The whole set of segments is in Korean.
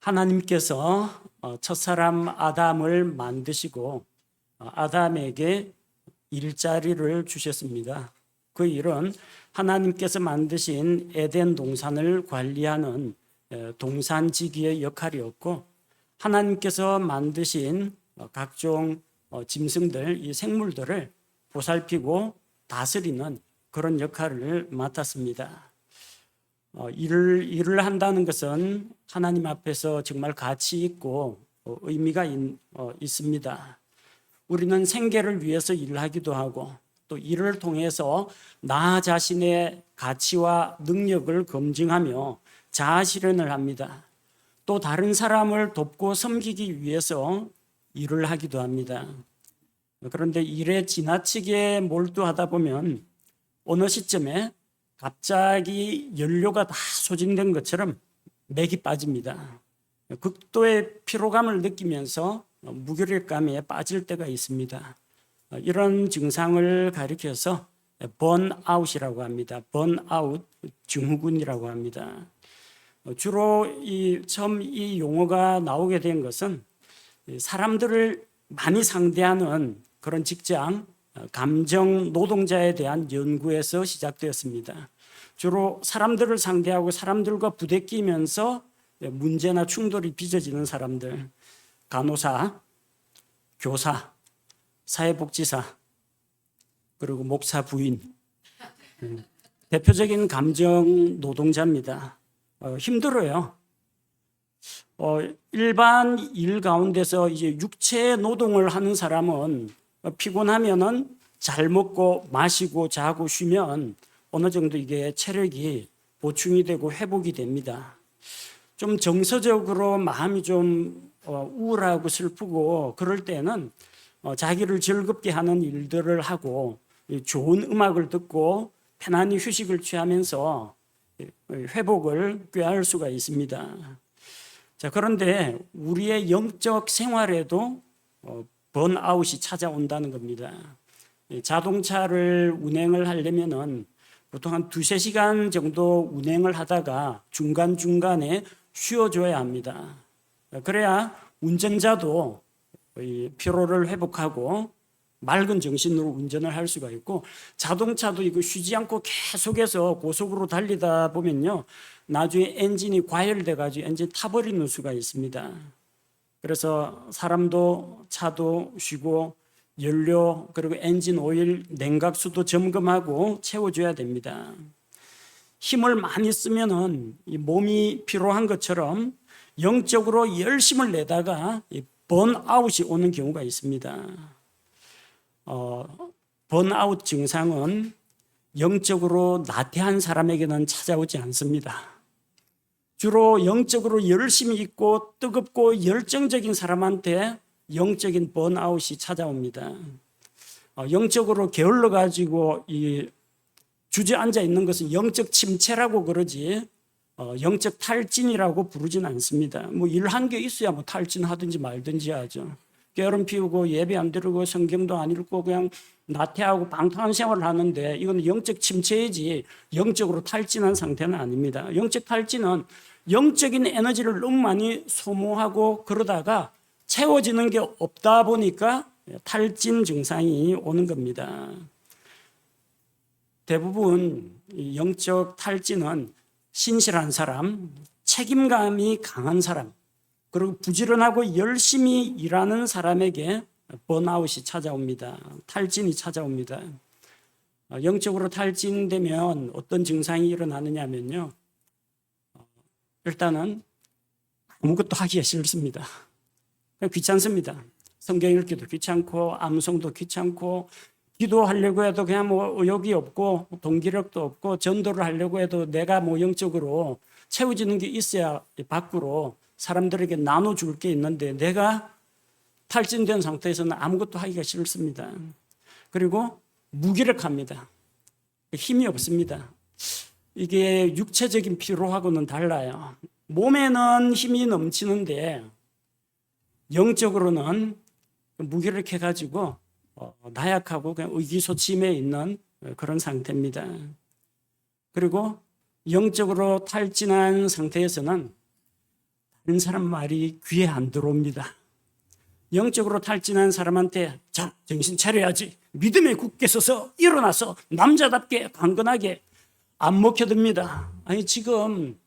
하나님께서 첫사람 아담을 만드시고 아담에게 일자리를 주셨습니다. 그 일은 하나님께서 만드신 에덴 동산을 관리하는 동산지기의 역할이었고, 하나님께서 만드신 각종 짐승들, 이 생물들을 보살피고 다스리는 그런 역할을 맡았습니다. 일을 한다는 것은 하나님 앞에서 정말 가치 있고 의미가 있습니다. 우리는 생계를 위해서 일하기도 하고, 또 일을 통해서 나 자신의 가치와 능력을 검증하며 자아 실현을 합니다. 또 다른 사람을 돕고 섬기기 위해서 일을 하기도 합니다. 그런데 일에 지나치게 몰두하다 보면 어느 시점에 갑자기 연료가 다 소진된 것처럼 맥이 빠집니다. 극도의 피로감을 느끼면서 무기력감에 빠질 때가 있습니다. 이런 증상을 가리켜서 번아웃이라고 합니다. 번아웃 증후군이라고 합니다. 주로 처음 이 용어가 나오게 된 것은 사람들을 많이 상대하는 그런 직장, 감정 노동자에 대한 연구에서 시작되었습니다. 주로 사람들을 상대하고 사람들과 부대끼면서 문제나 충돌이 빚어지는 사람들, 간호사, 교사, 사회복지사, 그리고 목사 부인, 대표적인 감정 노동자입니다. 힘들어요. 일반 일 가운데서 이제 육체 노동을 하는 사람은 피곤하면은 잘 먹고 마시고 자고 쉬면 어느 정도 이게 체력이 보충이 되고 회복이 됩니다. 좀 정서적으로 마음이 좀 우울하고 슬프고 그럴 때는 자기를 즐겁게 하는 일들을 하고 좋은 음악을 듣고 편안히 휴식을 취하면서 회복을 꾀할 수가 있습니다. 자, 그런데 우리의 영적 생활에도 번아웃이 찾아온다는 겁니다. 자동차를 운행을 하려면은 보통 한 2-3시간 정도 운행을 하다가 중간중간에 쉬어줘야 합니다. 그래야 운전자도 피로를 회복하고 맑은 정신으로 운전을 할 수가 있고, 자동차도 이거 쉬지 않고 계속해서 고속으로 달리다 보면요, 나중에 엔진이 과열돼 가지고 엔진 타버리는 수가 있습니다. 그래서 사람도 차도 쉬고 연료 그리고 엔진 오일 냉각수도 점검하고 채워줘야 됩니다. 힘을 많이 쓰면은 이 몸이 피로한 것처럼 영적으로 열심을 내다가 번아웃이 오는 경우가 있습니다. 번아웃 증상은 영적으로 나태한 사람에게는 찾아오지 않습니다. 주로 영적으로 열심히 있고 뜨겁고 열정적인 사람한테 영적인 번아웃이 찾아옵니다. 영적으로 게을러 가지고 주저앉아 있는 것은 영적 침체라고 그러지 영적 탈진이라고 부르진 않습니다. 뭐 일한 게 있어야 뭐 탈진하든지 말든지 하죠. 게으름 피우고 예배 안 드리고 성경도 안 읽고 그냥 나태하고 방탕한 생활을 하는데 이건 영적 침체이지 영적으로 탈진한 상태는 아닙니다. 영적 탈진은 영적인 에너지를 너무 많이 소모하고 그러다가 채워지는 게 없다 보니까 탈진 증상이 오는 겁니다. 대부분 영적 탈진은 신실한 사람, 책임감이 강한 사람, 그리고 부지런하고 열심히 일하는 사람에게 번아웃이 찾아옵니다. 탈진이 찾아옵니다. 영적으로 탈진되면 어떤 증상이 일어나느냐면요, 일단은 아무것도 하기가 싫습니다. 귀찮습니다. 성경 읽기도 귀찮고 암송도 귀찮고 기도하려고 해도 그냥 뭐 의욕이 없고 동기력도 없고 전도를 하려고 해도 내가 뭐 영적으로 채워지는 게 있어야 밖으로 사람들에게 나눠줄 게 있는데 내가 탈진된 상태에서는 아무것도 하기가 싫습니다. 그리고 무기력합니다. 힘이 없습니다. 이게 육체적인 피로하고는 달라요. 몸에는 힘이 넘치는데 영적으로는 무기력해가지고 나약하고 그냥 의기소침해 있는 그런 상태입니다. 그리고 영적으로 탈진한 상태에서는 다른 사람 말이 귀에 안 들어옵니다. 영적으로 탈진한 사람한테 자, 정신 차려야지. 믿음에 굳게 서서 일어나서 남자답게 강건하게 안 먹혀듭니다. 아니 지금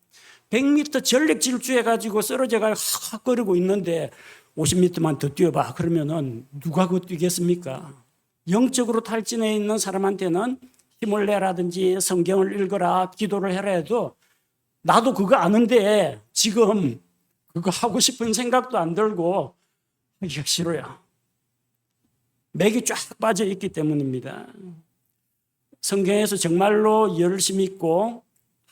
100m 전력 질주해가지고 쓰러져가 헉헉거리고 있는데 50m만 더 뛰어봐. 그러면은 누가 그거 뛰겠습니까? 영적으로 탈진해 있는 사람한테는 힘을 내라든지 성경을 읽어라, 기도를 해라 해도 나도 그거 아는데 지금 그거 하고 싶은 생각도 안 들고 하기가 싫어요. 맥이 쫙 빠져 있기 때문입니다. 성경에서 정말로 열심 있고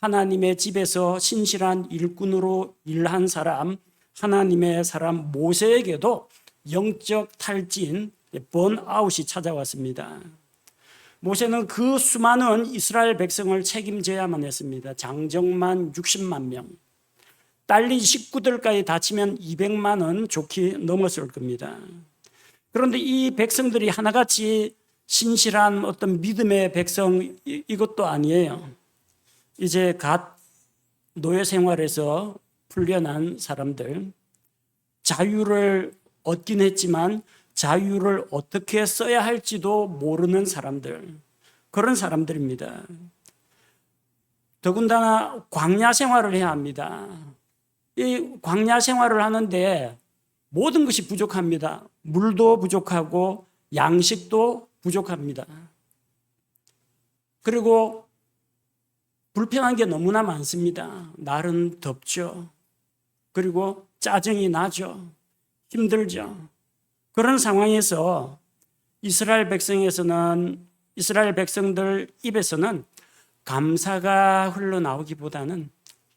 하나님의 집에서 신실한 일꾼으로 일한 사람, 하나님의 사람 모세에게도 영적 탈진, 번아웃이 찾아왔습니다. 모세는 그 수많은 이스라엘 백성을 책임져야만 했습니다. 장정만 60만 명, 딸린 식구들까지 다치면 200만은 좋게 넘었을 겁니다. 그런데 이 백성들이 하나같이 신실한 어떤 믿음의 백성 이것도 아니에요. 이제 갓 노예 생활에서 풀려난 사람들, 자유를 얻긴 했지만 자유를 어떻게 써야 할지도 모르는 사람들, 그런 사람들입니다. 더군다나 광야 생활을 해야 합니다. 이 광야 생활을 하는데 모든 것이 부족합니다. 물도 부족하고 양식도 부족합니다. 그리고 불편한 게 너무나 많습니다. 날은 덥죠. 그리고 짜증이 나죠. 힘들죠. 그런 상황에서 이스라엘 백성들 입에서는 감사가 흘러나오기보다는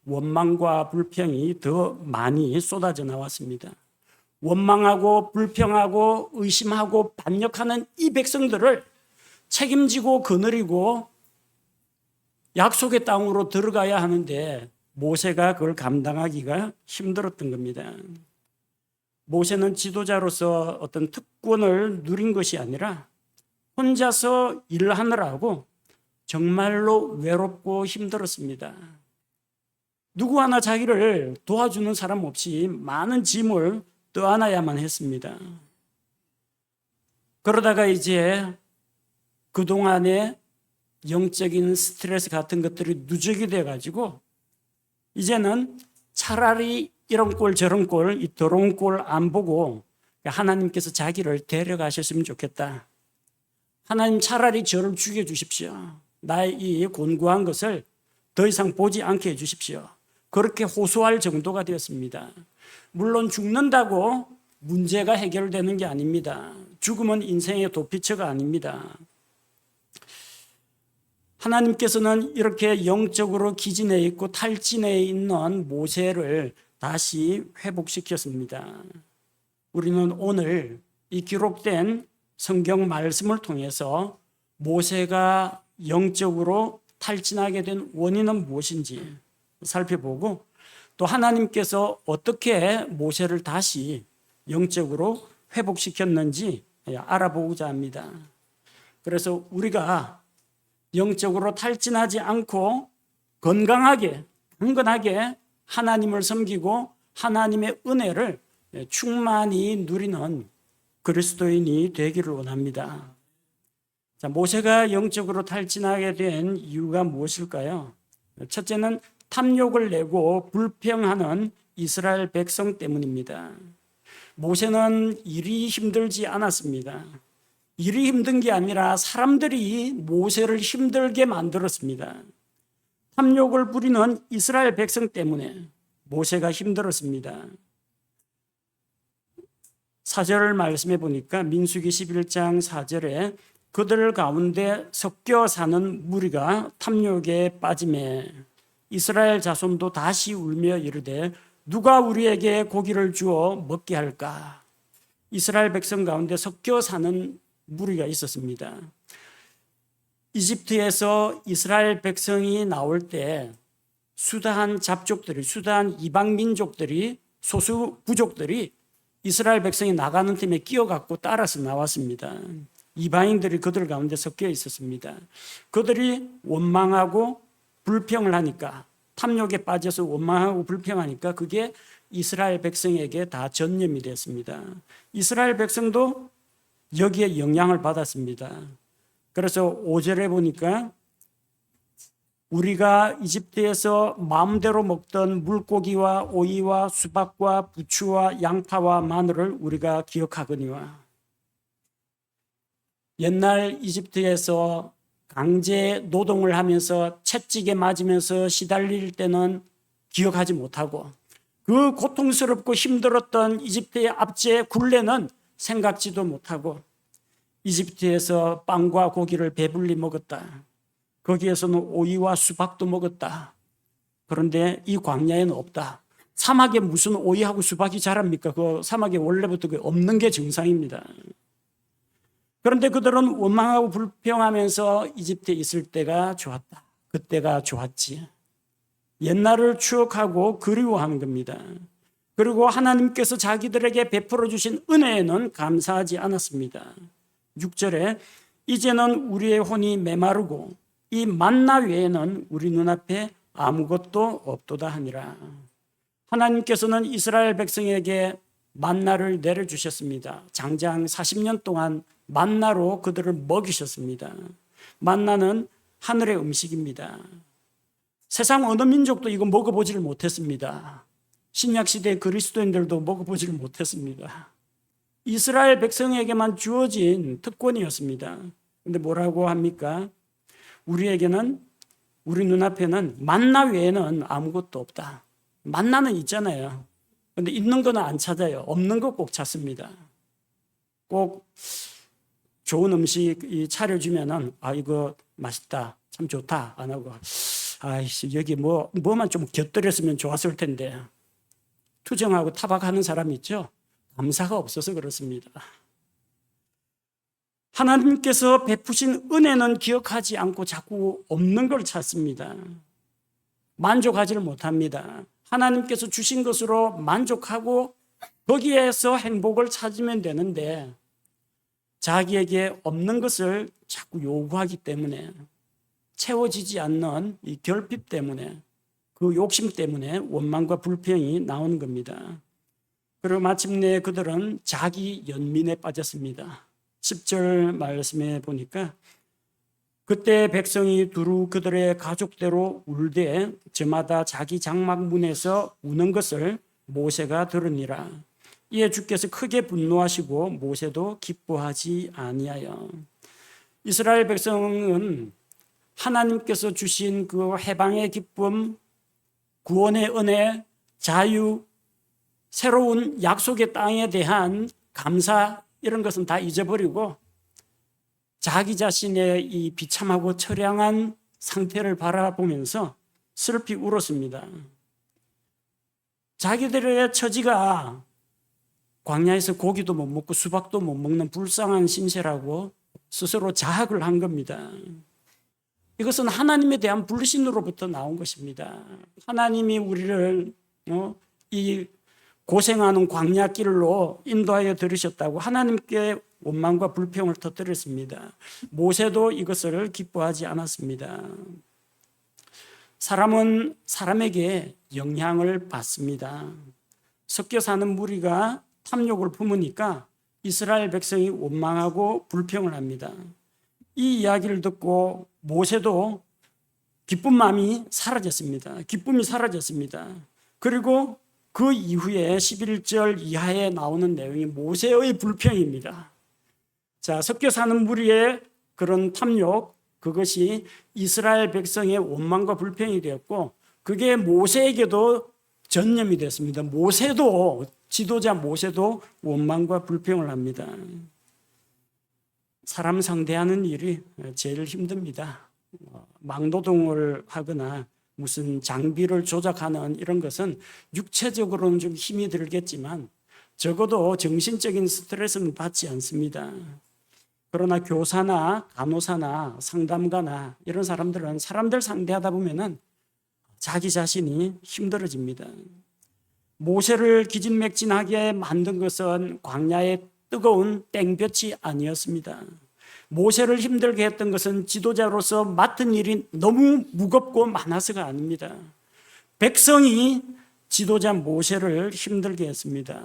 원망과 불평이 더 많이 쏟아져 나왔습니다. 원망하고 불평하고 의심하고 반역하는 이 백성들을 책임지고 거느리고 약속의 땅으로 들어가야 하는데 모세가 그걸 감당하기가 힘들었던 겁니다. 모세는 지도자로서 어떤 특권을 누린 것이 아니라 혼자서 일하느라고 정말로 외롭고 힘들었습니다. 누구 하나 자기를 도와주는 사람 없이 많은 짐을 떠안아야만 했습니다. 그러다가 이제 그동안의 영적인 스트레스 같은 것들이 누적이 돼가지고 이제는 차라리 이런 꼴 저런 꼴, 이 더러운 꼴 안 보고 하나님께서 자기를 데려가셨으면 좋겠다. 하나님 차라리 저를 죽여주십시오. 나의 이 곤고한 것을 더 이상 보지 않게 해주십시오. 그렇게 호소할 정도가 되었습니다. 물론 죽는다고 문제가 해결되는 게 아닙니다. 죽음은 인생의 도피처가 아닙니다. 하나님께서는 이렇게 영적으로 기진해 있고 탈진해 있는 모세를 다시 회복시켰습니다. 우리는 오늘 이 기록된 성경 말씀을 통해서 모세가 영적으로 탈진하게 된 원인은 무엇인지 살펴보고 또 하나님께서 어떻게 모세를 다시 영적으로 회복시켰는지 알아보고자 합니다. 그래서 우리가 영적으로 탈진하지 않고 건강하게, 강건하게 하나님을 섬기고 하나님의 은혜를 충만히 누리는 그리스도인이 되기를 원합니다. 자, 모세가 영적으로 탈진하게 된 이유가 무엇일까요? 첫째는 탐욕을 내고 불평하는 이스라엘 백성 때문입니다. 모세는 일이 힘들지 않았습니다. 일이 힘든 게 아니라 사람들이 모세를 힘들게 만들었습니다. 탐욕을 부리는 이스라엘 백성 때문에 모세가 힘들었습니다. 4절 말씀해 보니까 민수기 11장 4절에 그들 가운데 섞여 사는 무리가 탐욕에 빠지매 이스라엘 자손도 다시 울며 이르되 누가 우리에게 고기를 주어 먹게 할까? 이스라엘 백성 가운데 섞여 사는 무리가 있었습니다. 이집트에서 이스라엘 백성이 나올 때 수다한 잡족들이, 수다한 이방 민족들이, 소수 부족들이 이스라엘 백성이 나가는 틈에 끼어갖고 따라서 나왔습니다. 이방인들이 그들 가운데 섞여 있었습니다. 그들이 원망하고 불평을 하니까, 탐욕에 빠져서 원망하고 불평하니까 그게 이스라엘 백성에게 다 전염이 됐습니다. 이스라엘 백성도 여기에 영향을 받았습니다. 그래서 5절에 보니까 우리가 이집트에서 마음대로 먹던 물고기와 오이와 수박과 부추와 양파와 마늘을 우리가 기억하거니와. 옛날 이집트에서 강제 노동을 하면서 채찍에 맞으면서 시달릴 때는 기억하지 못하고 그 고통스럽고 힘들었던 이집트의 압제 굴레는 생각지도 못하고 이집트에서 빵과 고기를 배불리 먹었다. 거기에서는 오이와 수박도 먹었다. 그런데 이 광야에는 없다. 사막에 무슨 오이하고 수박이 자랍니까? 그 사막에 원래부터 없는 게 정상입니다. 그런데 그들은 원망하고 불평하면서 이집트에 있을 때가 좋았다. 그때가 좋았지. 옛날을 추억하고 그리워하는 겁니다. 그리고 하나님께서 자기들에게 베풀어 주신 은혜에는 감사하지 않았습니다. 6절에 이제는 우리의 혼이 메마르고 이 만나 외에는 우리 눈앞에 아무것도 없도다 하니라. 하나님께서는 이스라엘 백성에게 만나를 내려주셨습니다. 장장 40년 동안 만나로 그들을 먹이셨습니다. 만나는 하늘의 음식입니다. 세상 어느 민족도 이거 먹어보지를 못했습니다. 신약시대 그리스도인들도 먹어보지를 못했습니다. 이스라엘 백성에게만 주어진 특권이었습니다. 그런데 뭐라고 합니까? 우리에게는, 우리 눈앞에는 만나 외에는 아무것도 없다. 만나는 있잖아요. 그런데 있는 거는 안 찾아요. 없는 거 꼭 찾습니다. 꼭 좋은 음식 차려주면은 이거 맛있다, 참 좋다 안 하고 아이씨 여기 뭐만 좀 곁들였으면 좋았을 텐데 투정하고 타박하는 사람 있죠. 감사가 없어서 그렇습니다. 하나님께서 베푸신 은혜는 기억하지 않고 자꾸 없는 걸 찾습니다. 만족하지를 못합니다. 하나님께서 주신 것으로 만족하고 거기에서 행복을 찾으면 되는데 자기에게 없는 것을 자꾸 요구하기 때문에 채워지지 않는 이 결핍 때문에 그 욕심 때문에 원망과 불평이 나오는 겁니다. 그리고 마침내 그들은 자기 연민에 빠졌습니다. 10절 말씀에 보니까 그때 백성이 두루 그들의 가족대로 울되 저마다 자기 장막 문에서 우는 것을 모세가 들으니라. 이에 주께서 크게 분노하시고 모세도 기뻐하지 아니하여. 이스라엘 백성은 하나님께서 주신 그 해방의 기쁨, 구원의 은혜, 자유, 새로운 약속의 땅에 대한 감사 이런 것은 다 잊어버리고 자기 자신의 이 비참하고 처량한 상태를 바라보면서 슬피 울었습니다. 자기들의 처지가 광야에서 고기도 못 먹고 수박도 못 먹는 불쌍한 신세라고 스스로 자학을 한 겁니다. 이것은 하나님에 대한 불신으로부터 나온 것입니다. 하나님이 우리를 이 고생하는 광야길로 인도하여 들으셨다고 하나님께 원망과 불평을 터뜨렸습니다. 모세도 이것을 기뻐하지 않았습니다. 사람은 사람에게 영향을 받습니다. 섞여 사는 무리가 탐욕을 품으니까 이스라엘 백성이 원망하고 불평을 합니다. 이 이야기를 듣고 모세도 기쁜 마음이 사라졌습니다. 기쁨이 사라졌습니다. 그리고 그 이후에 11절 이하에 나오는 내용이 모세의 불평입니다. 자, 섞여 사는 무리의 그런 탐욕, 그것이 이스라엘 백성의 원망과 불평이 되었고 그게 모세에게도 전염이 됐습니다. 모세도, 지도자 모세도 원망과 불평을 합니다. 사람 상대하는 일이 제일 힘듭니다. 막노동을 하거나 무슨 장비를 조작하는 이런 것은 육체적으로는 좀 힘이 들겠지만 적어도 정신적인 스트레스는 받지 않습니다. 그러나 교사나 간호사나 상담가나 이런 사람들은 사람들 상대하다 보면은 자기 자신이 힘들어집니다. 모세를 기진맥진하게 만든 것은 광야의 뜨거운 땡볕이 아니었습니다. 모세를 힘들게 했던 것은 지도자로서 맡은 일이 너무 무겁고 많아서가 아닙니다. 백성이 지도자 모세를 힘들게 했습니다.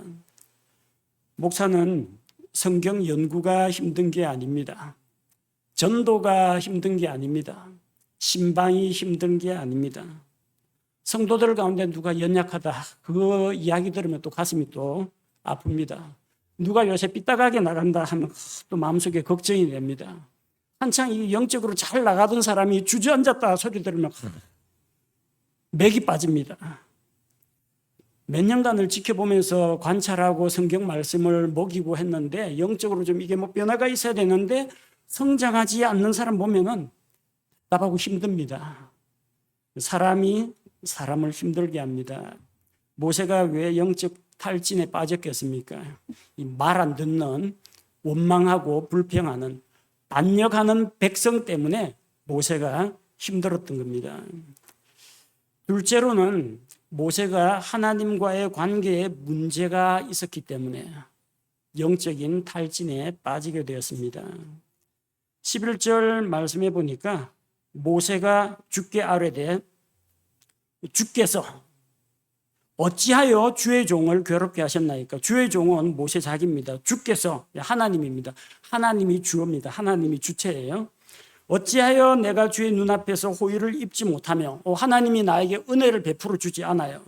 목사는 성경 연구가 힘든 게 아닙니다. 전도가 힘든 게 아닙니다. 신방이 힘든 게 아닙니다. 성도들 가운데 누가 연약하다, 그 이야기 들으면 또 가슴이 또 아픕니다. 누가 요새 삐딱하게 나간다 하면 또 마음속에 걱정이 됩니다. 한창 영적으로 잘 나가던 사람이 주저앉았다 소리 들으면 맥이 빠집니다. 몇 년간을 지켜보면서 관찰하고 성경 말씀을 먹이고 했는데 영적으로 좀 이게 뭐 변화가 있어야 되는데 성장하지 않는 사람 보면은 답답하고 힘듭니다. 사람이 사람을 힘들게 합니다. 모세가 왜 영적 탈진에 빠졌겠습니까? 말 안 듣는 원망하고 불평하는 반역하는 백성 때문에 모세가 힘들었던 겁니다. 둘째로는 모세가 하나님과의 관계에 문제가 있었기 때문에 영적인 탈진에 빠지게 되었습니다. 11절 말씀해 보니까 모세가 주께 아뢰되 주께서 어찌하여 주의 종을 괴롭게 하셨나이까? 주의 종은 모세 자기입니다. 주께서 하나님입니다. 하나님이 주어입니다. 하나님이 주체예요. 어찌하여 내가 주의 눈앞에서 호의를 입지 못하며 하나님이 나에게 은혜를 베풀어 주지 않아요.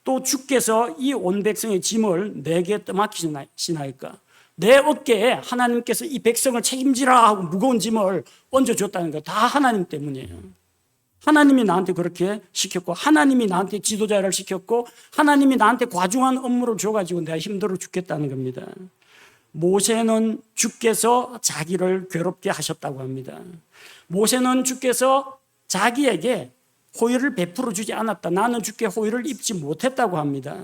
또 주께서 이 온 백성의 짐을 내게 떠맡기시나이까? 내 어깨에 하나님께서 이 백성을 책임지라 하고 무거운 짐을 얹어줬다는 거 다 하나님 때문이에요. 하나님이 나한테 그렇게 시켰고 하나님이 나한테 지도자를 시켰고 하나님이 나한테 과중한 업무를 줘가지고 내가 힘들어 죽겠다는 겁니다. 모세는 주께서 자기를 괴롭게 하셨다고 합니다. 모세는 주께서 자기에게 호의를 베풀어 주지 않았다. 나는 주께 호의를 입지 못했다고 합니다.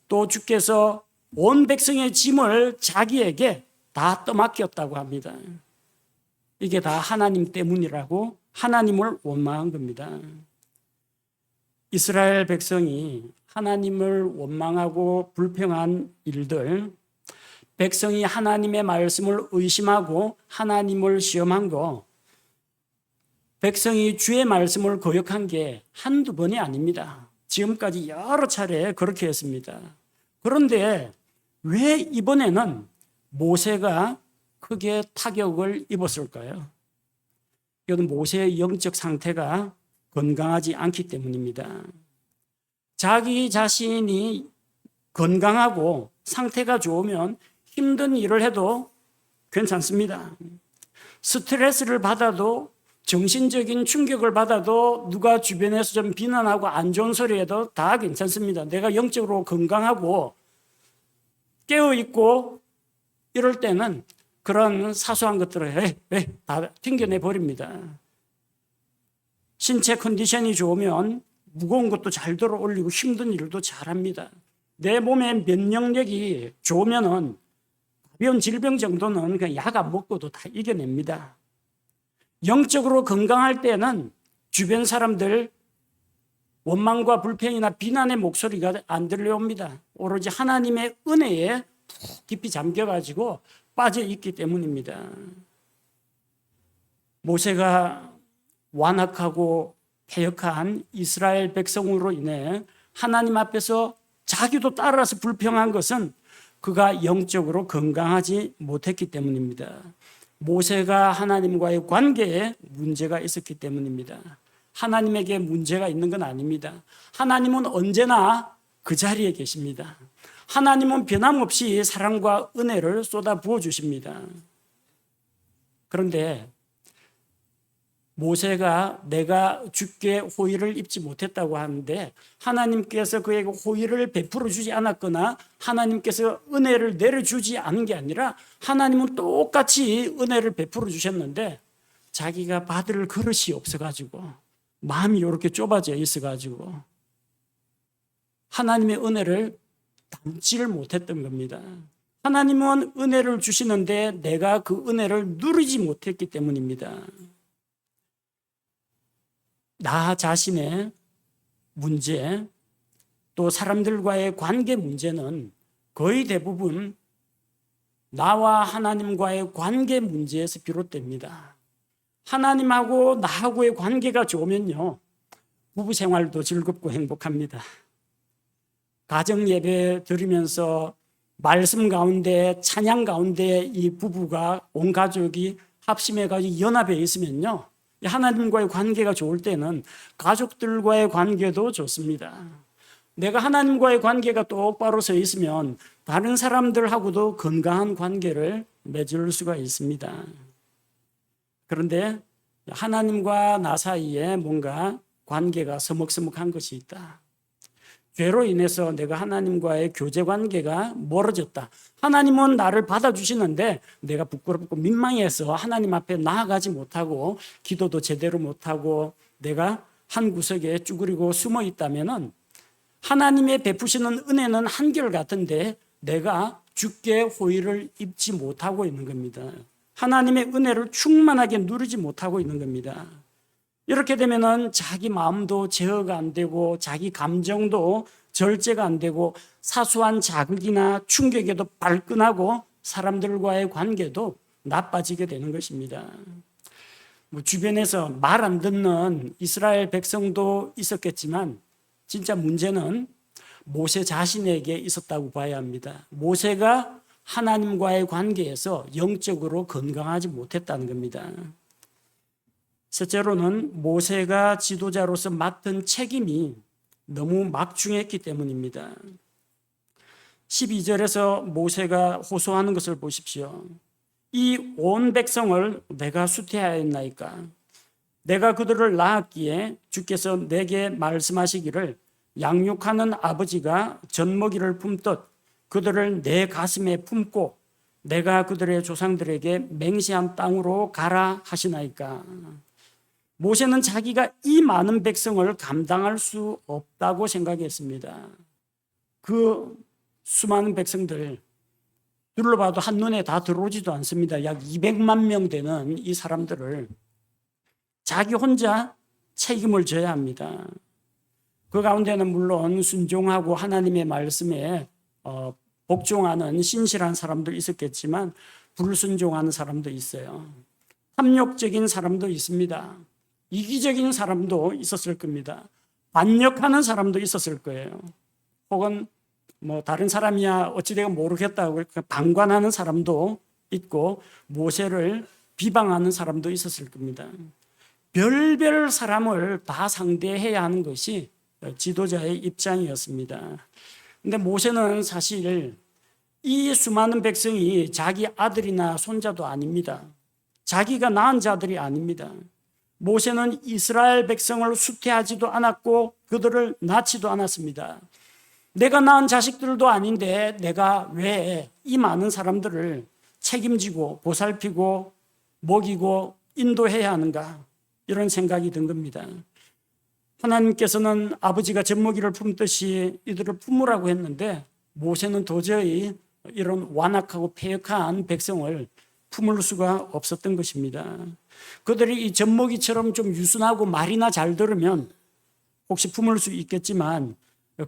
또 주께서 온 백성의 짐을 자기에게 다 떠맡겼다고 합니다. 이게 다 하나님 때문이라고 하나님을 원망한 겁니다. 이스라엘 백성이 하나님을 원망하고 불평한 일들, 백성이 하나님의 말씀을 의심하고 하나님을 시험한 거, 백성이 주의 말씀을 거역한 게 한두 번이 아닙니다. 지금까지 여러 차례 그렇게 했습니다. 그런데 왜 이번에는 모세가 크게 타격을 입었을까요? 이건 모세의 영적 상태가 건강하지 않기 때문입니다. 자기 자신이 건강하고 상태가 좋으면 힘든 일을 해도 괜찮습니다. 스트레스를 받아도 정신적인 충격을 받아도 누가 주변에서 좀 비난하고 안 좋은 소리 해도 다 괜찮습니다. 내가 영적으로 건강하고 깨어있고 이럴 때는 그런 사소한 것들을 다 튕겨내 버립니다. 신체 컨디션이 좋으면 무거운 것도 잘 들어 올리고 힘든 일도 잘합니다. 내 몸의 면역력이 좋으면은 가벼운 질병 정도는 그냥 약 안 먹고도 다 이겨냅니다. 영적으로 건강할 때는 주변 사람들 원망과 불평이나 비난의 목소리가 안 들려옵니다. 오로지 하나님의 은혜에 깊이 잠겨가지고 빠져 있기 때문입니다. 모세가 완악하고 패역한 이스라엘 백성으로 인해 하나님 앞에서 자기도 따라서 불평한 것은 그가 영적으로 건강하지 못했기 때문입니다. 모세가 하나님과의 관계에 문제가 있었기 때문입니다. 하나님에게 문제가 있는 건 아닙니다. 하나님은 언제나 그 자리에 계십니다. 하나님은 변함없이 사랑과 은혜를 쏟아 부어 주십니다. 그런데 모세가 내가 주께 호의를 입지 못했다고 하는데 하나님께서 그에게 호의를 베풀어 주지 않았거나 하나님께서 은혜를 내려주지 않은 게 아니라 하나님은 똑같이 은혜를 베풀어 주셨는데 자기가 받을 그릇이 없어가지고 마음이 이렇게 좁아져 있어가지고 하나님의 은혜를 담지를 못했던 겁니다. 하나님은 은혜를 주시는데 내가 그 은혜를 누리지 못했기 때문입니다. 나 자신의 문제, 또 사람들과의 관계 문제는 거의 대부분 나와 하나님과의 관계 문제에서 비롯됩니다. 하나님하고 나하고의 관계가 좋으면요, 부부 생활도 즐겁고 행복합니다. 가정 예배 드리면서 말씀 가운데 찬양 가운데 이 부부가 온 가족이 합심해 가지고 연합해 있으면요, 하나님과의 관계가 좋을 때는 가족들과의 관계도 좋습니다. 내가 하나님과의 관계가 똑바로 서 있으면 다른 사람들하고도 건강한 관계를 맺을 수가 있습니다. 그런데 하나님과 나 사이에 뭔가 관계가 서먹서먹한 것이 있다. 죄로 인해서 내가 하나님과의 교제 관계가 멀어졌다. 하나님은 나를 받아주시는데 내가 부끄럽고 민망해서 하나님 앞에 나아가지 못하고 기도도 제대로 못하고 내가 한 구석에 쭈그리고 숨어 있다면은 하나님의 베푸시는 은혜는 한결같은데 내가 주께 호의를 입지 못하고 있는 겁니다. 하나님의 은혜를 충만하게 누리지 못하고 있는 겁니다. 이렇게 되면은 자기 마음도 제어가 안 되고 자기 감정도 절제가 안 되고 사소한 자극이나 충격에도 발끈하고 사람들과의 관계도 나빠지게 되는 것입니다. 주변에서 말 안 듣는 이스라엘 백성도 있었겠지만 진짜 문제는 모세 자신에게 있었다고 봐야 합니다. 모세가 하나님과의 관계에서 영적으로 건강하지 못했다는 겁니다. 셋째로는 모세가 지도자로서 맡은 책임이 너무 막중했기 때문입니다. 12절에서 모세가 호소하는 것을 보십시오. 이 온 백성을 내가 수태하였나이까? 내가 그들을 낳았기에 주께서 내게 말씀하시기를 양육하는 아버지가 젖먹이를 품듯 그들을 내 가슴에 품고 내가 그들의 조상들에게 맹세한 땅으로 가라 하시나이까? 모세는 자기가 이 많은 백성을 감당할 수 없다고 생각했습니다. 그 수많은 백성들 둘러봐도 한눈에 다 들어오지도 않습니다. 약 200만 명 되는 이 사람들을 자기 혼자 책임을 져야 합니다. 그 가운데는 물론 순종하고 하나님의 말씀에 복종하는 신실한 사람도 있었겠지만 불순종하는 사람도 있어요. 탐욕적인 사람도 있습니다. 이기적인 사람도 있었을 겁니다. 반역하는 사람도 있었을 거예요. 혹은 다른 사람이야 어찌되고 모르겠다고 방관하는 사람도 있고 모세를 비방하는 사람도 있었을 겁니다. 별별 사람을 다 상대해야 하는 것이 지도자의 입장이었습니다. 근데 모세는 사실 이 수많은 백성이 자기 아들이나 손자도 아닙니다. 자기가 낳은 자들이 아닙니다. 모세는 이스라엘 백성을 수태하지도 않았고 그들을 낳지도 않았습니다. 내가 낳은 자식들도 아닌데 내가 왜 이 많은 사람들을 책임지고 보살피고 먹이고 인도해야 하는가, 이런 생각이 든 겁니다. 하나님께서는 아버지가 젖먹이를 품듯이 이들을 품으라고 했는데 모세는 도저히 이런 완악하고 패역한 백성을 품을 수가 없었던 것입니다. 그들이 이 젖먹이처럼 좀 유순하고 말이나 잘 들으면 혹시 품을 수 있겠지만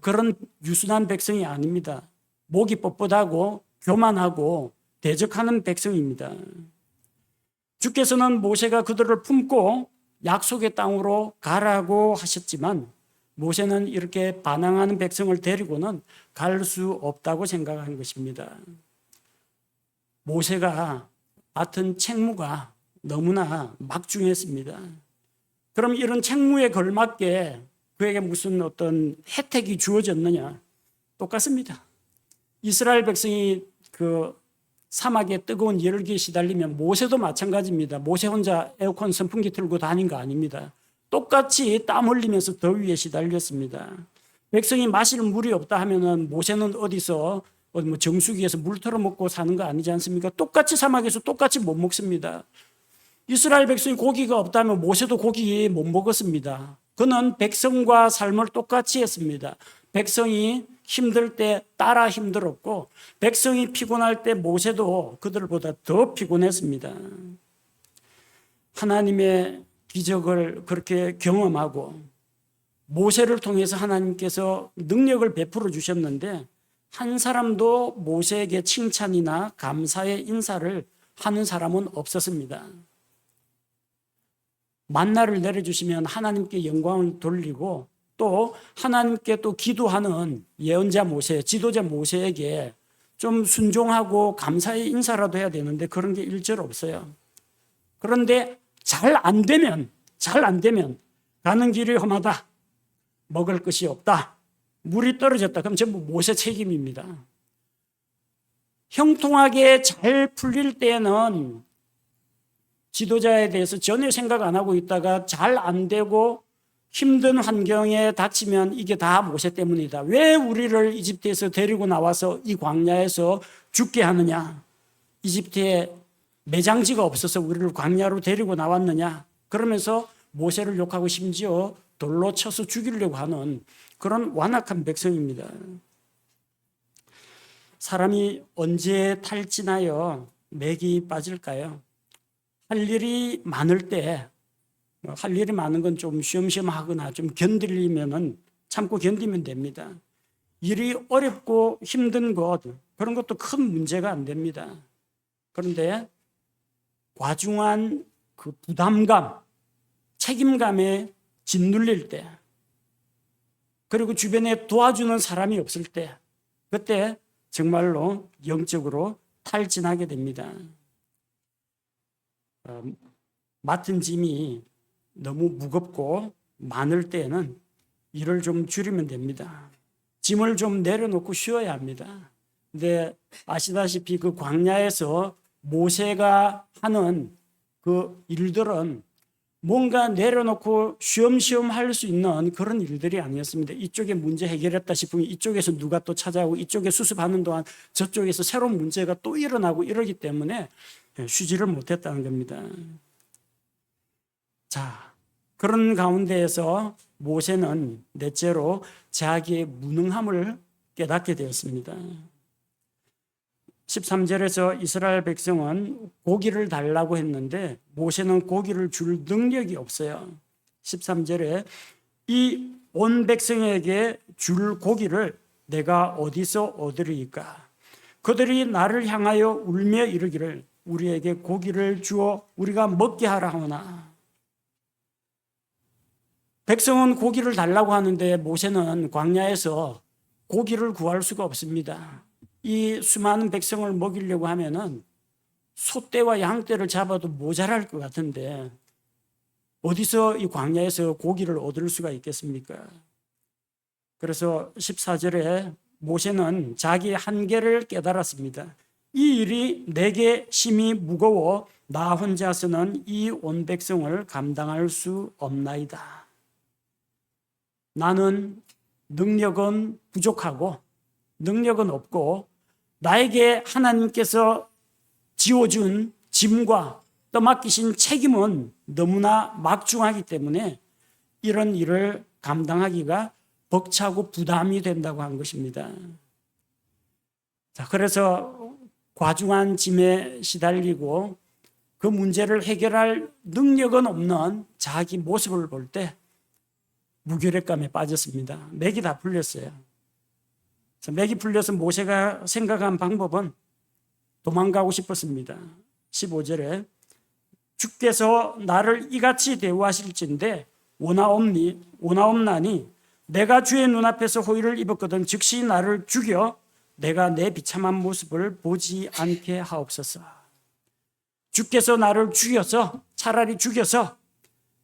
그런 유순한 백성이 아닙니다. 목이 뻣뻣하고 교만하고 대적하는 백성입니다. 주께서는 모세가 그들을 품고 약속의 땅으로 가라고 하셨지만 모세는 이렇게 반항하는 백성을 데리고는 갈 수 없다고 생각한 것입니다. 모세가 맡은 책무가 너무나 막중했습니다. 그럼 이런 책무에 걸맞게 그에게 무슨 어떤 혜택이 주어졌느냐? 똑같습니다. 이스라엘 백성이 그 사막에 뜨거운 열기에 시달리면 모세도 마찬가지입니다. 모세 혼자 에어컨 선풍기 틀고 다닌 거 아닙니다. 똑같이 땀 흘리면서 더위에 시달렸습니다. 백성이 마실 물이 없다 하면은 모세는 어디서 정수기에서 물 털어 먹고 사는 거 아니지 않습니까? 똑같이 사막에서 똑같이 못 먹습니다. 이스라엘 백성이 고기가 없다면 모세도 고기 못 먹었습니다. 그는 백성과 삶을 똑같이 했습니다. 백성이 힘들 때 따라 힘들었고 백성이 피곤할 때 모세도 그들보다 더 피곤했습니다. 하나님의 기적을 그렇게 경험하고 모세를 통해서 하나님께서 능력을 베풀어 주셨는데 한 사람도 모세에게 칭찬이나 감사의 인사를 하는 사람은 없었습니다. 만나를 내려주시면 하나님께 영광을 돌리고 또 하나님께 또 기도하는 예언자 모세, 지도자 모세에게 좀 순종하고 감사의 인사라도 해야 되는데 그런 게 일절 없어요. 그런데 잘 안 되면 가는 길이 험하다, 먹을 것이 없다, 물이 떨어졌다, 그럼 전부 모세 책임입니다. 형통하게 잘 풀릴 때는 지도자에 대해서 전혀 생각 안 하고 있다가 잘 안 되고 힘든 환경에 닥치면 이게 다 모세 때문이다. 왜 우리를 이집트에서 데리고 나와서 이 광야에서 죽게 하느냐? 이집트에 매장지가 없어서 우리를 광야로 데리고 나왔느냐? 그러면서 모세를 욕하고 심지어 돌로 쳐서 죽이려고 하는 그런 완악한 백성입니다. 사람이 언제 탈진하여 맥이 빠질까요? 할 일이 많을 때, 할 일이 많은 건 좀 쉬엄쉬엄 하거나 좀 견디려면은 참고 견디면 됩니다. 일이 어렵고 힘든 것, 그런 것도 큰 문제가 안 됩니다. 그런데 과중한 그 부담감, 책임감에 짓눌릴 때, 그리고 주변에 도와주는 사람이 없을 때, 그때 정말로 영적으로 탈진하게 됩니다. 맡은 짐이 너무 무겁고 많을 때는 일을 좀 줄이면 됩니다. 짐을 좀 내려놓고 쉬어야 합니다. 근데 아시다시피 그 광야에서 모세가 하는 그 일들은 뭔가 내려놓고 쉬엄쉬엄 할 수 있는 그런 일들이 아니었습니다. 이쪽에 문제 해결했다 싶으면 이쪽에서 누가 또 찾아오고, 이쪽에 수습하는 동안 저쪽에서 새로운 문제가 또 일어나고 이러기 때문에 쉬지를 못했다는 겁니다. 자, 그런 가운데에서 모세는 넷째로 자기의 무능함을 깨닫게 되었습니다. 13절에서 이스라엘 백성은 고기를 달라고 했는데 모세는 고기를 줄 능력이 없어요. 13절에 이 온 백성에게 줄 고기를 내가 어디서 얻으리이까? 그들이 나를 향하여 울며 이르기를 우리에게 고기를 주어 우리가 먹게 하라 하오나. 백성은 고기를 달라고 하는데 모세는 광야에서 고기를 구할 수가 없습니다. 이 수많은 백성을 먹이려고 하면은 소떼와 양떼를 잡아도 모자랄 것 같은데 어디서 이 광야에서 고기를 얻을 수가 있겠습니까? 그래서 14절에 모세는 자기 한계를 깨달았습니다. 이 일이 내게 심히 무거워 나 혼자서는 이 온 백성을 감당할 수 없나이다. 나는 능력은 부족하고 능력은 없고 나에게 하나님께서 지어준 짐과 떠맡기신 책임은 너무나 막중하기 때문에 이런 일을 감당하기가 벅차고 부담이 된다고 한 것입니다. 자, 그래서 과중한 짐에 시달리고 그 문제를 해결할 능력은 없는 자기 모습을 볼 때 무기력감에 빠졌습니다. 맥이 다 풀렸어요. 맥이 풀려서 모세가 생각한 방법은 도망가고 싶었습니다. 15절에 주께서 나를 이같이 대우하실진대 원하옵나니 내가 주의 눈앞에서 호의를 입었거든 즉시 나를 죽여 내가 내 비참한 모습을 보지 않게 하옵소서. 주께서 나를 차라리 죽여서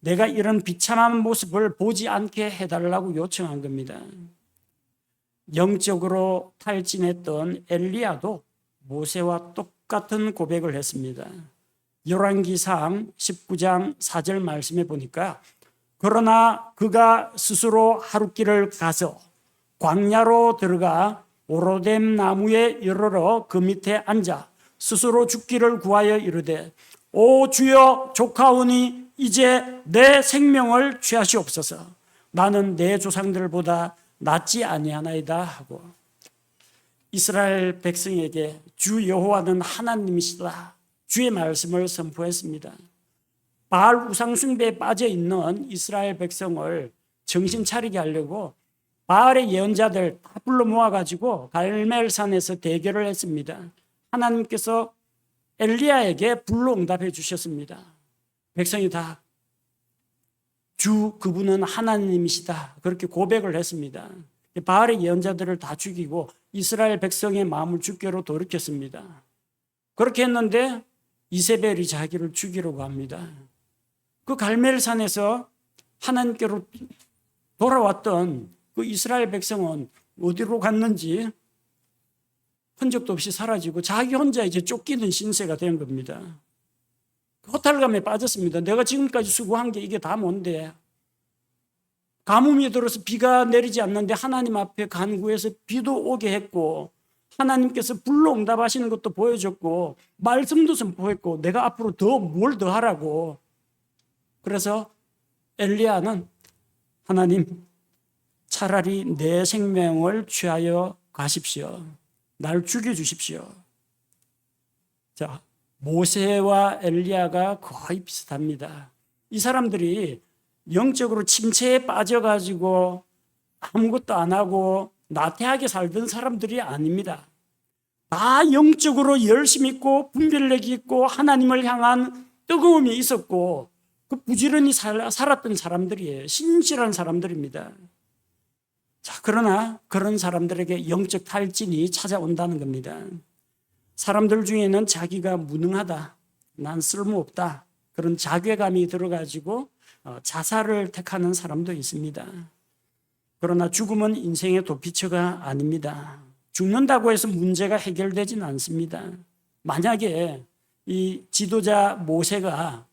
내가 이런 비참한 모습을 보지 않게 해달라고 요청한 겁니다. 영적으로 탈진했던 엘리야도 모세와 똑같은 고백을 했습니다. 열왕기상 19장 4절 말씀에 보니까 그러나 그가 스스로 하룻길을 가서 광야로 들어가 오로뎀 나무에 이르러 그 밑에 앉아 스스로 죽기를 구하여 이르되 오 주여 조카오니 이제 내 생명을 취하시옵소서. 나는 내 조상들보다 낫지 아니하나이다 하고 이스라엘 백성에게 주 여호와는 하나님이시다 주의 말씀을 선포했습니다. 바알 우상 숭배에 빠져 있는 이스라엘 백성을 정신 차리게 하려고 바알의 예언자들 다 불러 모아가지고 갈멜산에서 대결을 했습니다. 하나님께서 엘리야에게 불로 응답해 주셨습니다. 백성이 다 그분은 하나님이시다. 그렇게 고백을 했습니다. 바알의 예언자들을 다 죽이고 이스라엘 백성의 마음을 주께로 돌이켰습니다. 그렇게 했는데 이세벨이 자기를 죽이려고 합니다. 그 갈멜산에서 하나님께로 돌아왔던 그 이스라엘 백성은 어디로 갔는지 흔적도 없이 사라지고 자기 혼자 이제 쫓기는 신세가 된 겁니다. 허탈감에 빠졌습니다. 내가 지금까지 수고한 게 이게 다 뭔데? 가뭄이 들어서 비가 내리지 않는데 하나님 앞에 간구해서 비도 오게 했고 하나님께서 불로 응답하시는 것도 보여줬고 말씀도 선포했고 내가 앞으로 뭘 더 하라고. 그래서 엘리야는 하나님 차라리 내 생명을 취하여 가십시오. 날 죽여주십시오. 자, 모세와 엘리야가 거의 비슷합니다. 이 사람들이 영적으로 침체에 빠져가지고 아무것도 안 하고 나태하게 살던 사람들이 아닙니다. 다 영적으로 열심 있고 분별력이 있고 하나님을 향한 뜨거움이 있었고 그 부지런히 살았던 사람들이에요. 신실한 사람들입니다. 자, 그러나 그런 사람들에게 영적 탈진이 찾아온다는 겁니다. 사람들 중에는 자기가 무능하다, 난 쓸모없다, 그런 자괴감이 들어가지고 자살을 택하는 사람도 있습니다. 그러나 죽음은 인생의 도피처가 아닙니다. 죽는다고 해서 문제가 해결되지는 않습니다. 만약에 이 지도자 모세가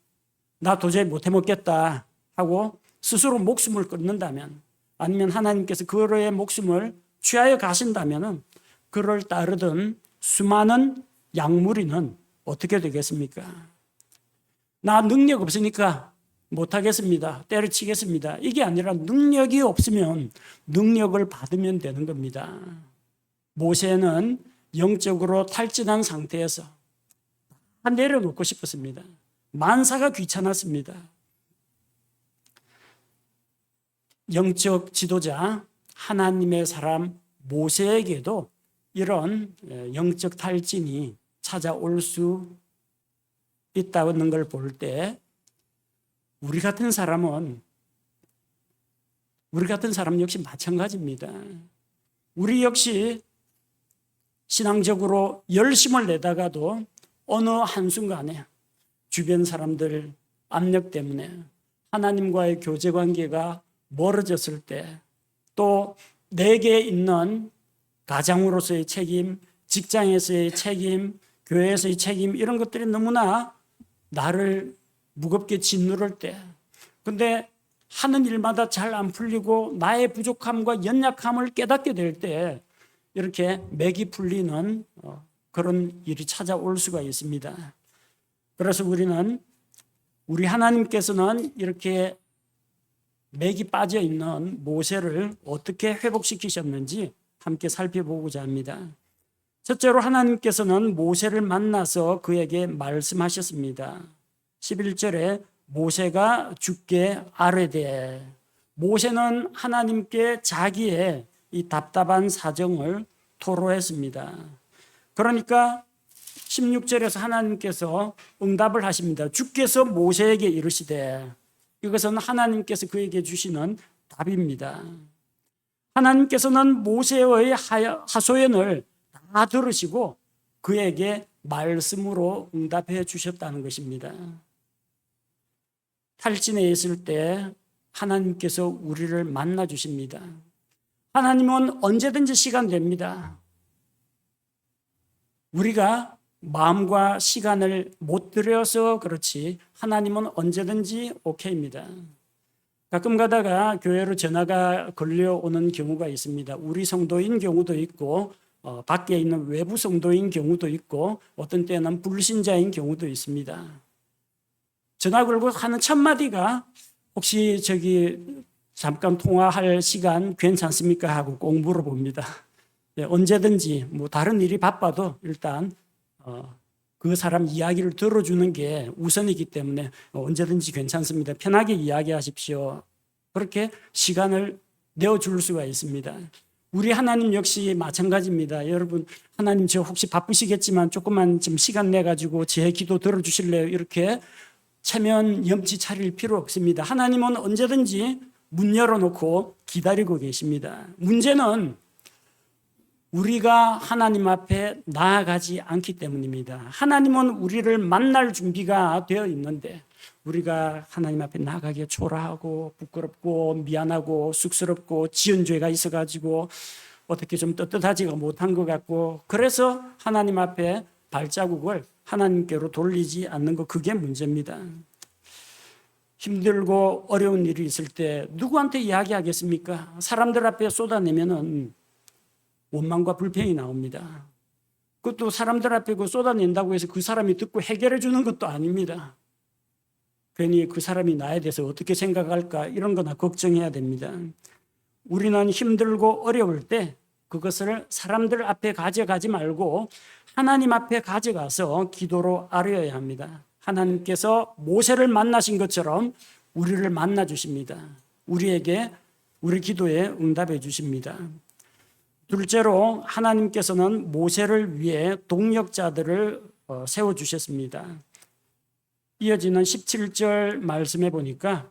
나 도저히 못해 먹겠다 하고 스스로 목숨을 끊는다면, 아니면 하나님께서 그의 목숨을 취하여 가신다면 그를 따르던 수많은 약물이는 어떻게 되겠습니까? 나 능력 없으니까 못하겠습니다. 때려치겠습니다. 이게 아니라 능력이 없으면 능력을 받으면 되는 겁니다. 모세는 영적으로 탈진한 상태에서 다 내려놓고 싶었습니다. 만사가 귀찮았습니다. 영적 지도자 하나님의 사람 모세에게도 이런 영적 탈진이 찾아올 수 있다는 걸 볼 때 우리 같은 사람 역시 마찬가지입니다. 우리 역시 신앙적으로 열심을 내다가도 어느 한순간에 주변 사람들 압력 때문에 하나님과의 교제 관계가 멀어졌을 때, 또 내게 있는 가장으로서의 책임, 직장에서의 책임, 교회에서의 책임, 이런 것들이 너무나 나를 무겁게 짓누를 때, 근데 하는 일마다 잘 안 풀리고 나의 부족함과 연약함을 깨닫게 될 때 이렇게 맥이 풀리는 그런 일이 찾아올 수가 있습니다. 그래서 우리 하나님께서는 이렇게 맥이 빠져 있는 모세를 어떻게 회복시키셨는지 함께 살펴보고자 합니다. 첫째로 하나님께서는 모세를 만나서 그에게 말씀하셨습니다. 11절에 모세가 주께 아뢰되, 모세는 하나님께 자기의 이 답답한 사정을 토로했습니다. 그러니까 16절에서 하나님께서 응답을 하십니다. 주께서 모세에게 이르시되, 이것은 하나님께서 그에게 주시는 답입니다. 하나님께서는 모세의 하소연을 다 들으시고 그에게 말씀으로 응답해 주셨다는 것입니다. 탈진해 있을 때 하나님께서 우리를 만나 주십니다. 하나님은 언제든지 시간 됩니다. 우리가 마음과 시간을 못 들여서 그렇지 하나님은 언제든지 오케이입니다. 가끔 가다가 교회로 전화가 걸려오는 경우가 있습니다. 우리 성도인 경우도 있고 밖에 있는 외부 성도인 경우도 있고 어떤 때는 불신자인 경우도 있습니다. 전화 걸고 하는 첫 마디가 혹시 잠깐 통화할 시간 괜찮습니까? 하고 꼭 물어봅니다. 네, 언제든지 다른 일이 바빠도 일단 그 사람 이야기를 들어주는 게 우선이기 때문에 언제든지 괜찮습니다. 편하게 이야기하십시오. 그렇게 시간을 내어줄 수가 있습니다. 우리 하나님 역시 마찬가지입니다. 여러분, 하나님 저 혹시 바쁘시겠지만 조금만 좀 시간 내가지고 제 기도 들어주실래요? 이렇게 체면 염치 차릴 필요 없습니다. 하나님은 언제든지 문 열어놓고 기다리고 계십니다. 문제는 우리가 하나님 앞에 나아가지 않기 때문입니다. 하나님은 우리를 만날 준비가 되어 있는데 우리가 하나님 앞에 나가기에 초라하고 부끄럽고 미안하고 쑥스럽고 지은 죄가 있어가지고 어떻게 좀 떳떳하지가 못한 것 같고, 그래서 하나님 앞에 발자국을 하나님께로 돌리지 않는 것, 그게 문제입니다. 힘들고 어려운 일이 있을 때 누구한테 이야기하겠습니까? 사람들 앞에 쏟아내면은 원망과 불평이 나옵니다. 그것도 사람들 앞에 쏟아낸다고 해서 그 사람이 듣고 해결해 주는 것도 아닙니다. 괜히 그 사람이 나에 대해서 어떻게 생각할까 이런 거나 걱정해야 됩니다. 우리는 힘들고 어려울 때 그것을 사람들 앞에 가져가지 말고 하나님 앞에 가져가서 기도로 아뢰어야 합니다. 하나님께서 모세를 만나신 것처럼 우리를 만나 주십니다. 우리 기도에 응답해 주십니다. 둘째로 하나님께서는 모세를 위해 동역자들을 세워주셨습니다. 이어지는 17절 말씀해 보니까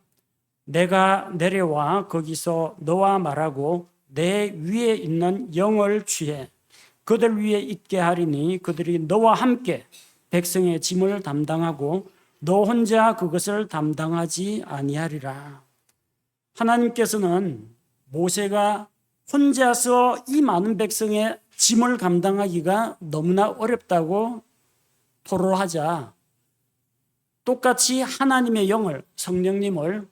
내가 내려와 거기서 너와 말하고 내 위에 있는 영을 취해 그들 위에 있게 하리니 그들이 너와 함께 백성의 짐을 담당하고 너 혼자 그것을 담당하지 아니하리라. 하나님께서는 모세가 혼자서 이 많은 백성의 짐을 감당하기가 너무나 어렵다고 토로하자 똑같이 하나님의 영을, 성령님을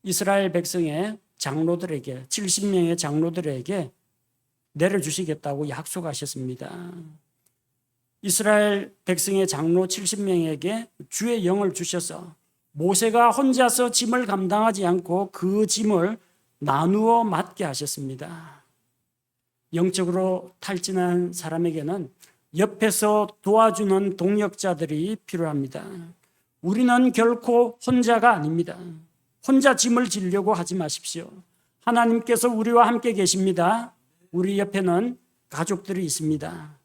이스라엘 백성의 장로들에게, 70명의 장로들에게 내려주시겠다고 약속하셨습니다. 이스라엘 백성의 장로 70명에게 주의 영을 주셔서 모세가 혼자서 짐을 감당하지 않고 그 짐을 나누어 맡게 하셨습니다. 영적으로 탈진한 사람에게는 옆에서 도와주는 동역자들이 필요합니다. 우리는 결코 혼자가 아닙니다. 혼자 짐을 지려고 하지 마십시오. 하나님께서 우리와 함께 계십니다. 우리 옆에는 가족들이 있습니다.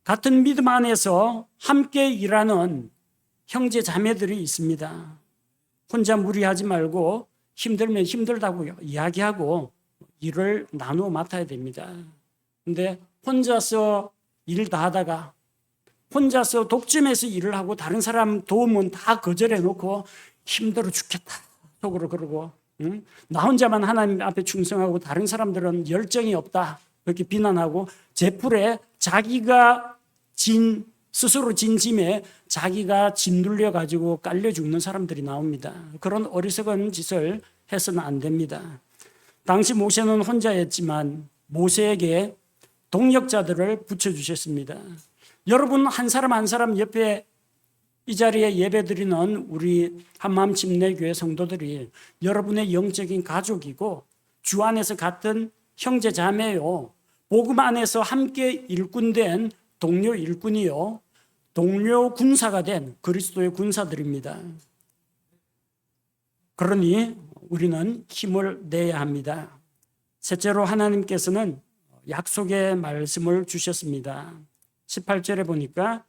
같은 믿음 안에서 함께 일하는 형제 자매들이 있습니다. 혼자 무리하지 말고 힘들면 힘들다고 이야기하고 일을 나누어 맡아야 됩니다. 그런데 혼자서 일 다 하다가 혼자서 독점해서 일을 하고 다른 사람 도움은 다 거절해 놓고 힘들어 죽겠다 속으로 그러고, 나 혼자만 하나님 앞에 충성하고 다른 사람들은 열정이 없다 그렇게 비난하고 제풀에 자기가 스스로 진 짐에 자기가 짓눌려 가지고 깔려 죽는 사람들이 나옵니다. 그런 어리석은 짓을 해서는 안 됩니다. 당시 모세는 혼자였지만 모세에게 동역자들을 붙여주셨습니다. 여러분 한 사람 한 사람 옆에 이 자리에 예배드리는 우리 한마음 침례교회 성도들이 여러분의 영적인 가족이고 주 안에서 같은 형제 자매요, 복음 안에서 함께 일꾼된 동료 일꾼이요, 동료 군사가 된 그리스도의 군사들입니다. 그러니 우리는 힘을 내야 합니다. 셋째로 하나님께서는 약속의 말씀을 주셨습니다. 18절에 보니까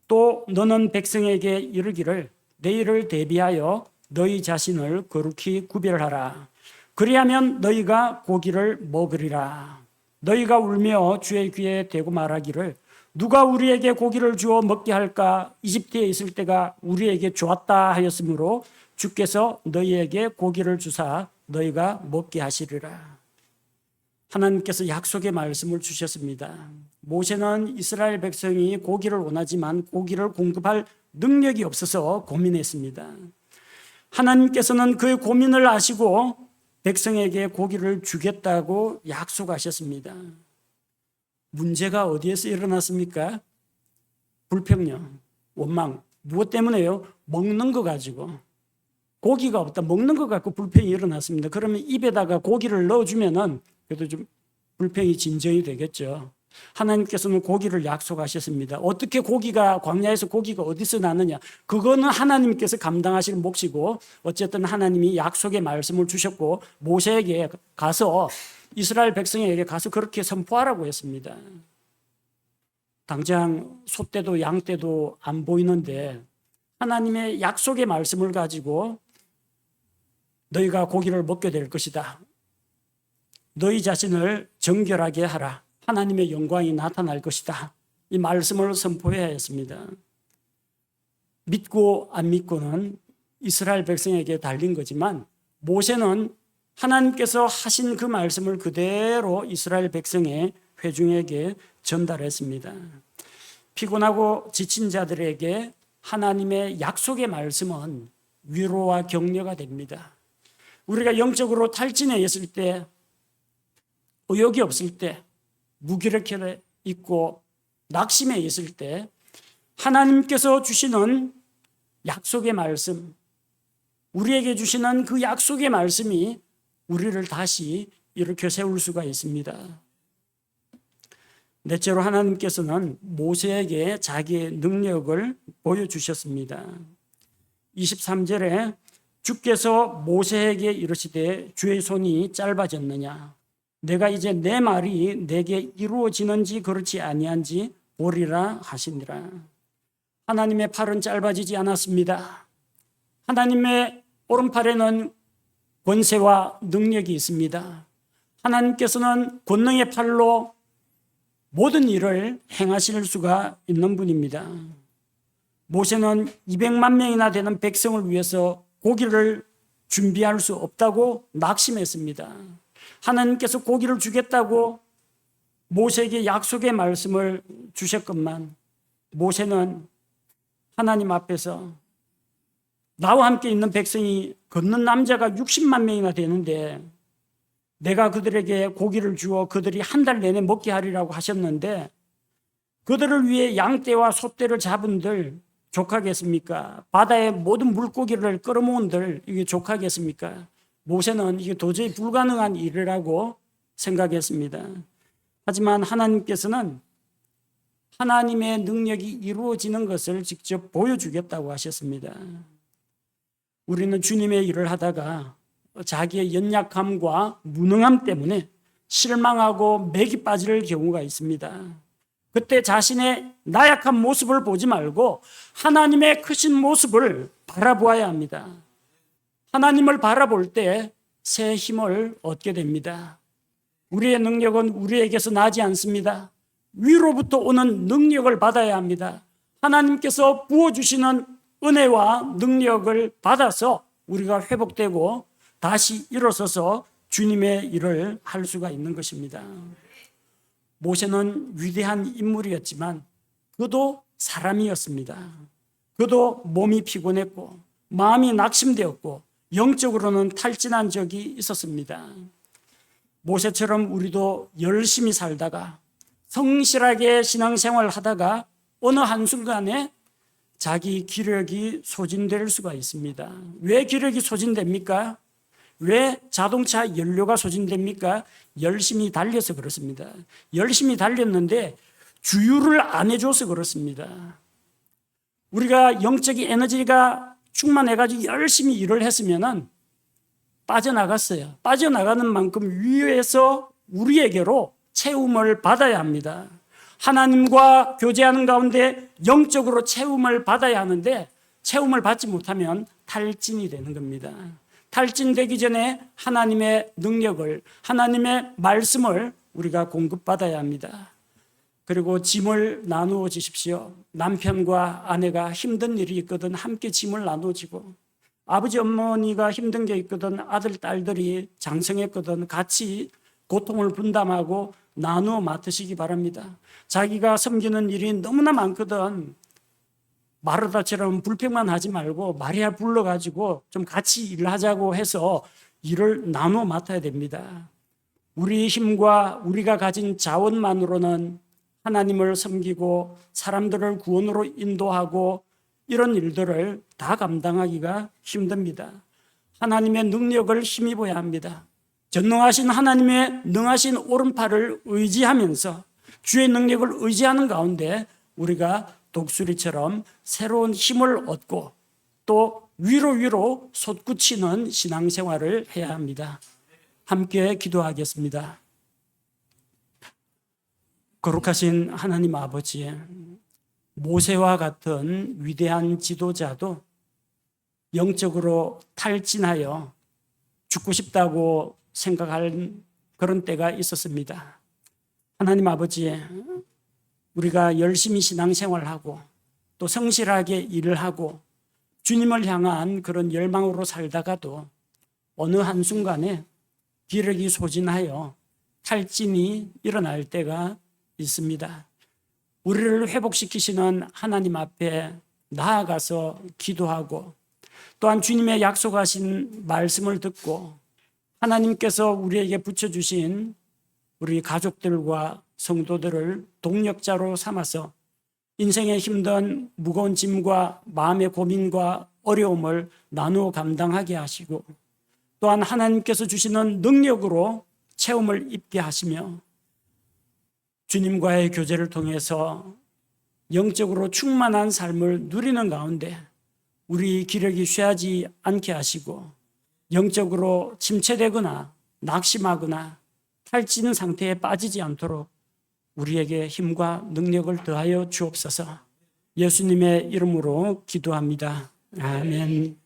또 너는 백성에게 이르기를 내일을 대비하여 너희 자신을 거룩히 구별하라. 그리하면 너희가 고기를 먹으리라. 너희가 울며 주의 귀에 대고 말하기를 누가 우리에게 고기를 주어 먹게 할까? 이집트에 있을 때가 우리에게 좋았다 하였으므로 주께서 너희에게 고기를 주사 너희가 먹게 하시리라. 하나님께서 약속의 말씀을 주셨습니다. 모세는 이스라엘 백성이 고기를 원하지만 고기를 공급할 능력이 없어서 고민했습니다. 하나님께서는 그의 고민을 아시고 백성에게 고기를 주겠다고 약속하셨습니다. 문제가 어디에서 일어났습니까? 불평령, 원망. 무엇 때문에요? 먹는 거 가지고. 고기가 없다. 먹는 거 갖고 불평이 일어났습니다. 그러면 입에다가 고기를 넣어주면은 그래도 좀 불평이 진정이 되겠죠. 하나님께서는 고기를 약속하셨습니다. 어떻게 고기가, 광야에서 고기가 어디서 나느냐? 그거는 하나님께서 감당하실 몫이고, 어쨌든 하나님이 약속의 말씀을 주셨고 모세에게 가서 이스라엘 백성에게 가서 그렇게 선포하라고 했습니다. 당장 소떼도 양떼도 안 보이는데 하나님의 약속의 말씀을 가지고 너희가 고기를 먹게 될 것이다. 너희 자신을 정결하게 하라. 하나님의 영광이 나타날 것이다. 이 말씀을 선포해야 했습니다. 믿고 안 믿고는 이스라엘 백성에게 달린 거지만 모세는 하나님께서 하신 그 말씀을 그대로 이스라엘 백성의 회중에게 전달했습니다. 피곤하고 지친 자들에게 하나님의 약속의 말씀은 위로와 격려가 됩니다. 우리가 영적으로 탈진해 있을 때, 의욕이 없을 때, 무기력해 있고 낙심해 있을 때 하나님께서 주시는 약속의 말씀, 우리에게 주시는 그 약속의 말씀이 우리를 다시 일으켜 세울 수가 있습니다. 넷째로 하나님께서는 모세에게 자기의 능력을 보여주셨습니다. 23절에 주께서 모세에게 이르시되 주의 손이 짧아졌느냐? 내가 이제 내 말이 내게 이루어지는지 그렇지 아니한지 보리라 하시니라. 하나님의 팔은 짧아지지 않았습니다. 하나님의 오른팔에는 권세와 능력이 있습니다. 하나님께서는 권능의 팔로 모든 일을 행하실 수가 있는 분입니다. 모세는 200만 명이나 되는 백성을 위해서 고기를 준비할 수 없다고 낙심했습니다. 하나님께서 고기를 주겠다고 모세에게 약속의 말씀을 주셨건만 모세는 하나님 앞에서 나와 함께 있는 백성이 걷는 남자가 60만 명이나 되는데 내가 그들에게 고기를 주어 그들이 한 달 내내 먹게 하리라고 하셨는데 그들을 위해 양떼와 소떼를 잡은들 족하겠습니까? 바다의 모든 물고기를 끌어모은들 이게 족하겠습니까? 모세는 이게 도저히 불가능한 일이라고 생각했습니다. 하지만 하나님께서는 하나님의 능력이 이루어지는 것을 직접 보여주겠다고 하셨습니다. 우리는 주님의 일을 하다가 자기의 연약함과 무능함 때문에 실망하고 맥이 빠질 경우가 있습니다. 그때 자신의 나약한 모습을 보지 말고 하나님의 크신 모습을 바라보아야 합니다. 하나님을 바라볼 때 새 힘을 얻게 됩니다. 우리의 능력은 우리에게서 나지 않습니다. 위로부터 오는 능력을 받아야 합니다. 하나님께서 부어주시는 은혜와 능력을 받아서 우리가 회복되고 다시 일어서서 주님의 일을 할 수가 있는 것입니다. 모세는 위대한 인물이었지만 그도 사람이었습니다. 그도 몸이 피곤했고 마음이 낙심되었고 영적으로는 탈진한 적이 있었습니다. 모세처럼 우리도 열심히 살다가 성실하게 신앙생활을 하다가 어느 한순간에 자기 기력이 소진될 수가 있습니다. 왜 기력이 소진됩니까? 왜 자동차 연료가 소진됩니까? 열심히 달려서 그렇습니다. 열심히 달렸는데 주유를 안 해줘서 그렇습니다. 우리가 영적인 에너지가 충만해가지고 열심히 일을 했으면 빠져나갔어요. 빠져나가는 만큼 위에서 우리에게로 채움을 받아야 합니다. 하나님과 교제하는 가운데 영적으로 채움을 받아야 하는데 채움을 받지 못하면 탈진이 되는 겁니다. 탈진되기 전에 하나님의 능력을, 하나님의 말씀을 우리가 공급받아야 합니다. 그리고 짐을 나누어 주십시오. 남편과 아내가 힘든 일이 있거든 함께 짐을 나누어지고, 아버지 어머니가 힘든 게 있거든 아들 딸들이 장성했거든 같이 고통을 분담하고 나누어 맡으시기 바랍니다. 자기가 섬기는 일이 너무나 많거든 마르다처럼 불평만 하지 말고 마리아 불러가지고 좀 같이 일하자고 해서 일을 나누어 맡아야 됩니다. 우리 힘과 우리가 가진 자원만으로는 하나님을 섬기고 사람들을 구원으로 인도하고 이런 일들을 다 감당하기가 힘듭니다. 하나님의 능력을 힘입어야 합니다. 전능하신 하나님의 능하신 오른팔을 의지하면서 주의 능력을 의지하는 가운데 우리가 독수리처럼 새로운 힘을 얻고 또 위로 솟구치는 신앙생활을 해야 합니다. 함께 기도하겠습니다. 거룩하신 하나님 아버지, 모세와 같은 위대한 지도자도 영적으로 탈진하여 죽고 싶다고 생각할 그런 때가 있었습니다. 하나님 아버지, 우리가 열심히 신앙생활하고 또 성실하게 일을 하고 주님을 향한 그런 열망으로 살다가도 어느 한순간에 기력이 소진하여 탈진이 일어날 때가 있습니다. 우리를 회복시키시는 하나님 앞에 나아가서 기도하고 또한 주님의 약속하신 말씀을 듣고 하나님께서 우리에게 붙여주신 우리 가족들과 성도들을 동력자로 삼아서 인생의 힘든 무거운 짐과 마음의 고민과 어려움을 나누어 감당하게 하시고 또한 하나님께서 주시는 능력으로 체험을 입게 하시며 주님과의 교제를 통해서 영적으로 충만한 삶을 누리는 가운데 우리 기력이 쇠하지 않게 하시고 영적으로 침체되거나 낙심하거나 탈진 상태에 빠지지 않도록 우리에게 힘과 능력을 더하여 주옵소서. 예수님의 이름으로 기도합니다. 아멘.